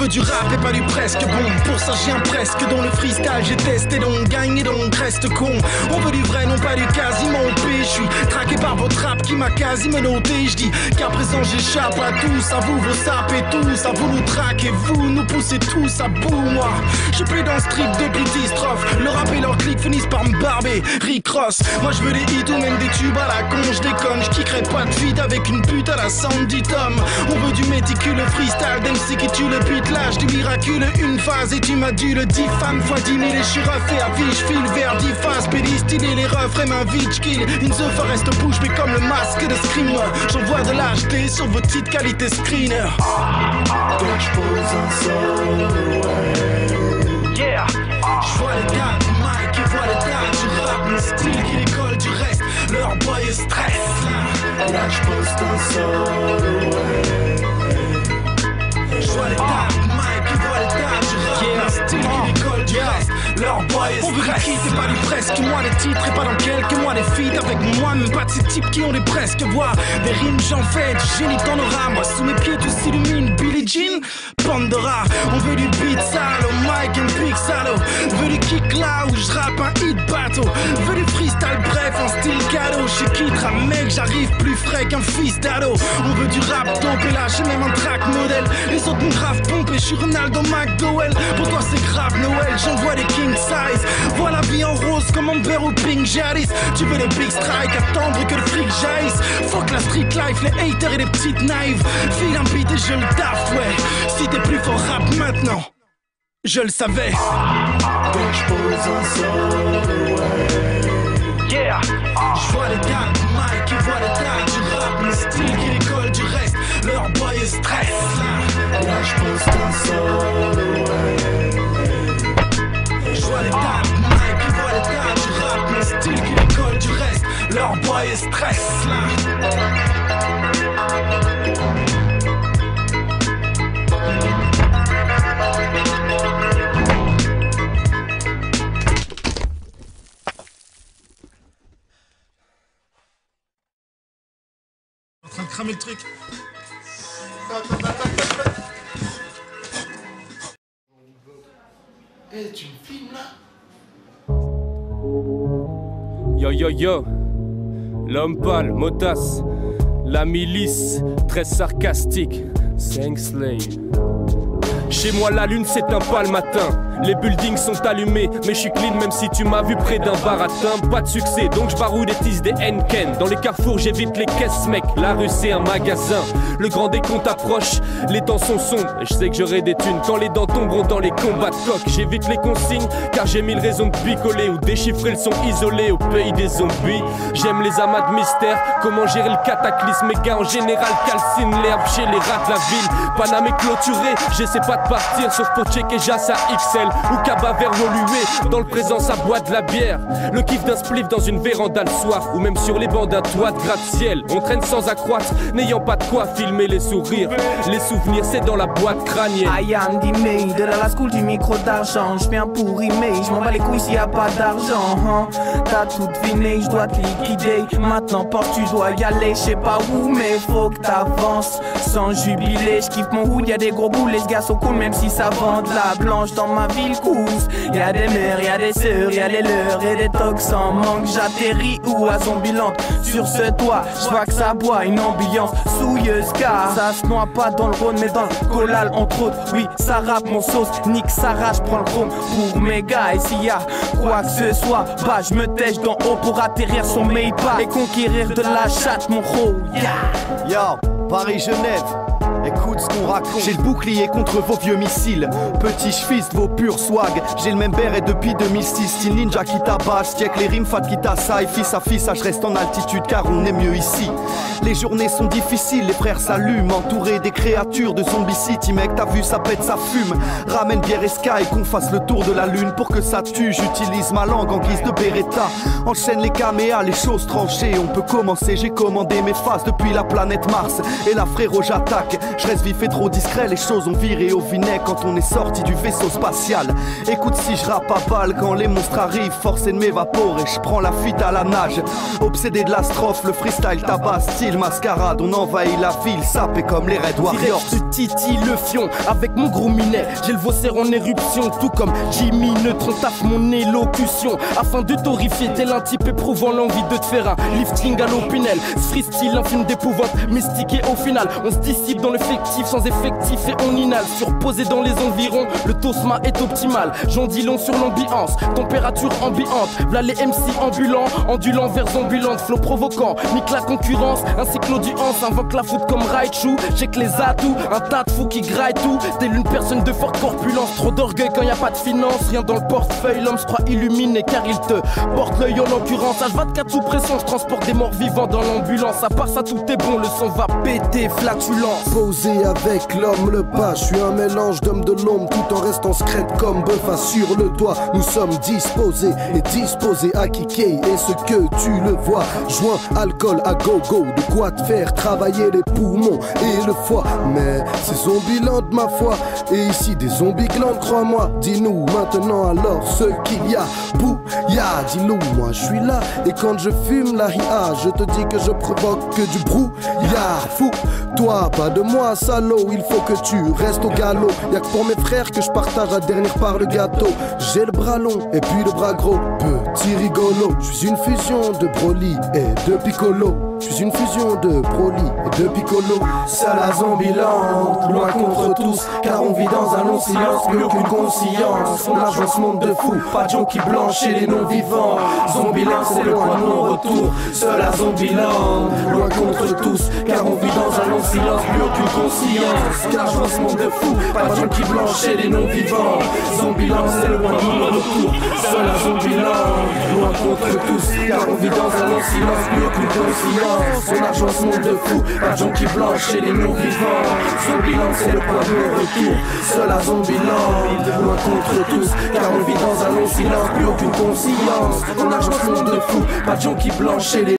veut du rap et pas du presque bon. Pour ça j'ai un presque dont le freestyle j'ai testé, donc gagne et donc reste con. On veut du vrai, non pas du quasiment OP. Je suis traqué par votre rap qui m'a quasi menotté. Je dis qu'à présent j'échappe à tous, à vous vos sapes et tous, à vous nous traquez, vous nous poussez tous à bout. Moi je plais dans ce trip de petits strophes. Le rap et leur clic finissent par me barber. Rick Ross, moi je veux des hits ou même des tubes à la con. Je déconne, je kickerai pas de feat avec une pute à la Sandy Tom. On veut du méticuleux freestyle d'MC qui tue le beat, lâche du miraculeux une phase et tu m'as dû le 10 femmes fois 10 000 et je suis refait à vie, je file vers 10 phases pédestiné les refrains m'invitent, je kill in the forest bouge mais comme le masque de Scream. J'envoie de l'HD sur vos petites qualités screener. Donc j'pose un solo, yeah. J'vois les gars du mic qui voient les gars du rap, le style qui décolle du reste, leur boy est stress. là j'pose un solo, J'vois les gars du mic qui voient les gars du rap, le style qui décolle du reste, leur boy est stress. On veut du hit et pas du presque, moi les titres et pas dans quelques mois des feats avec moi, même pas de ces types qui ont des presque voix. Des rimes j'en fais, du génie t'en auras, moi sous mes pieds tout s'illumine, Billie Jean, Pandora. On veut du beat sale, au mic and big salo. Veut du kick là où je rappe un hit battle. Veut du freestyle bref, un style cadeau. Chez Kitra mec, j'arrive plus frais qu'un fils d'ado. On veut du rap dope et là j'ai même un track modèle. Les autres me grave pompent et je suis Ronaldo McDowell. Pour toi c'est grave Noël, j'envoie des king size. Vois la vie en rose comme Amber ou Pink Jadis. Tu veux des big strikes, attendre que le fric jaillisse. Fuck la street life, les haters et les petites naïves. File un beat et je le taffe, ouais. Si t'es plus fort rap maintenant, je le savais. donc j'pose un solo, yeah. J'vois les gars du mic qui voient les gars du rap, le style qui décolle du reste, leur boy est stress. là j'pose un solo, J'vois les gars du mic qui voient les gars du rap, le style qui décolle du reste, leur boy est stress. En train de cramer le truc. Eh, tu me filmes là? Yo yo yo, l'homme pâle, motasse, la milice, très sarcastique, Singsley. Chez moi la lune s'éteint pas le matin. Les buildings sont allumés, mais je suis clean même si tu m'as vu près d'un baratin. Pas de succès, donc je baroue des tises des Henken. Dans les carrefours j'évite les caisses mec, la rue c'est un magasin. Le grand décompte approche, les temps sont sombres. Et je sais que j'aurai des thunes quand les dents tomberont dans les combats de coq. J'évite les consignes, car j'ai mille raisons de picoler ou déchiffrer le son isolé au pays des zombies. J'aime les amas de mystère, comment gérer le cataclysme. Mes gars en général calcinent l'herbe chez les rats de la ville. Paname est clôturé, j'essaie pas de partir sauf pour checker Jas à XL ou Kaba vers Woluwe. Dans le présent ça boit de la bière, le kiff d'un spliff dans une véranda le soir, ou même sur les bancs d'un toit de gratte-ciel. On traîne sans accroître, n'ayant pas de quoi filmer les sourires. Les souvenirs c'est dans la boîte crânienne. I am D-May, de la school du micro d'argent. J'viens pour rimer, j'm'en bats les couilles s'il y a pas d'argent, hein. T'as tout deviné, j'dois te liquider. Maintenant porte tu dois y aller, j'sais pas où mais faut que t'avances sans jubiler. J'kiffe mon hood, y'a des gros boules, les gars sont cool même si ça vend de la blanche dans ma ville course. Y'a des mères, y'a des sœurs, y'a des leurs et des tocs sans manque. J'atterris ou à Zombiland sur ce toit, j'vois que ça boit une ambiance souilleuse car ça se noie pas dans le Rhône mais dans le Collal entre autres. Oui ça rappe mon sauce, nique sa rage, prends le chrome pour mes gars. Et s'il y a quoi que ce soit, bah je me tèche d'en haut pour atterrir sur mes pas et conquérir de la chatte mon ro. Yeah. Yo, Paris-Genève, écoute ce qu'on raconte. J'ai le bouclier contre vos vieux missiles. Petit fils de vos purs swag. J'ai le même béret depuis 2006. Style ninja qui tabasse, stiek les rimes fat qui t'assaillent. Fils à fils, je reste en altitude car on est mieux ici. Les journées sont difficiles, les frères s'allument. Entourés des créatures de Zombie City. Mec t'as vu ça pète, ça fume. Ramène bière et sky, qu'on fasse le tour de la lune. Pour que ça tue, j'utilise ma langue en guise de Beretta. Enchaîne les caméas, les choses tranchées. On peut commencer, j'ai commandé mes phases depuis la planète Mars. Et là frérot j'attaque. Je reste vif et trop discret, les choses ont viré au vinaigre quand on est sorti du vaisseau spatial. Écoute, si je rappe à balle quand les monstres arrivent, force est de m'évaporer, je prends la fuite à la nage. Obsédé de la strophe, le freestyle tabac, style mascarade, on envahit la ville, sapé comme les Red Warriors. Je titille le fion avec mon gros minet, j'ai le Vaussaire en éruption, tout comme Jimmy Neutron taffe mon élocution afin de t'horrifier, tel un type éprouvant l'envie de te faire un lifting à l'opinel. Ce freestyle, un film d'épouvante, mystique et au final on se dissipe dans l'effectif sans effectif et on inhale. Surposé dans les environs, le tosma est optimal. J'en dis long sur l'ambiance, température ambiante. V'là les MC ambulants, ondulant vers ambulante, flow provoquant, nique la concurrence, ainsi que l'audience, invoque la foot comme Raichu. J'ai que les atouts, un tas de fous qui graillent tout. Telle une personne de forte corpulence, trop d'orgueil quand y a pas de finance. Rien dans le portefeuille, l'homme se croit illuminé car il te porte l'œil en l'occurrence. H24 sous pression, je transporte des morts vivants dans l'ambulance. À part ça tout est bon, le son va péter, flatulence. Posé avec l'homme, le pas, je suis un mélange d'homme de l'ombre tout en restant secrète comme bœuf assure le toit. Nous sommes disposés et disposés à kicker, et ce que tu le vois, joint alcool à gogo, de quoi te faire travailler les poumons et le foie. Mais c'est Zombieland ma foi, et ici des zombies glandes, crois-moi. Dis-nous maintenant alors ce qu'il y a, bouya, dis-nous, moi je suis là, et quand je fume la ria, je te dis que je provoque que du brouillard. Fou, toi, pas de moi salaud, il faut que tu restes au galop. Y'a que pour mes frères que je partage la dernière part le gâteau. J'ai le bras long et puis le bras gros, petit rigolo. Je suis une fusion de Broly et de Piccolo. Je suis une fusion de Broly et de Piccolo. Seul à Zombieland, loin contre tous, car on vit dans un long silence, plus aucune conscience. On a joué ce monde de fou, pas de gens qui blanchent et les non-vivants. Zombieland c'est le point de non-retour. Seul à Zombieland, loin contre tous, car on vit dans un long silence, plus aucune conscience. Car je vois ce monde de fou, pas de gens qui blanchent et les non-vivants. Zombieland c'est le point de non-retour. Seul à Zombieland, loin contre tous, car on vit dans un long silence, plus aucune conscience. On a joué ce monde de fou, pas de gens qui blanchent et les non-vivants. Zombieland c'est le point de non-retour. Seul à Zombieland, loin contre tous, car on vit dans un long silence, plus aucune conscience. On a joué ce monde de fou, pas de gens qui blanchent et les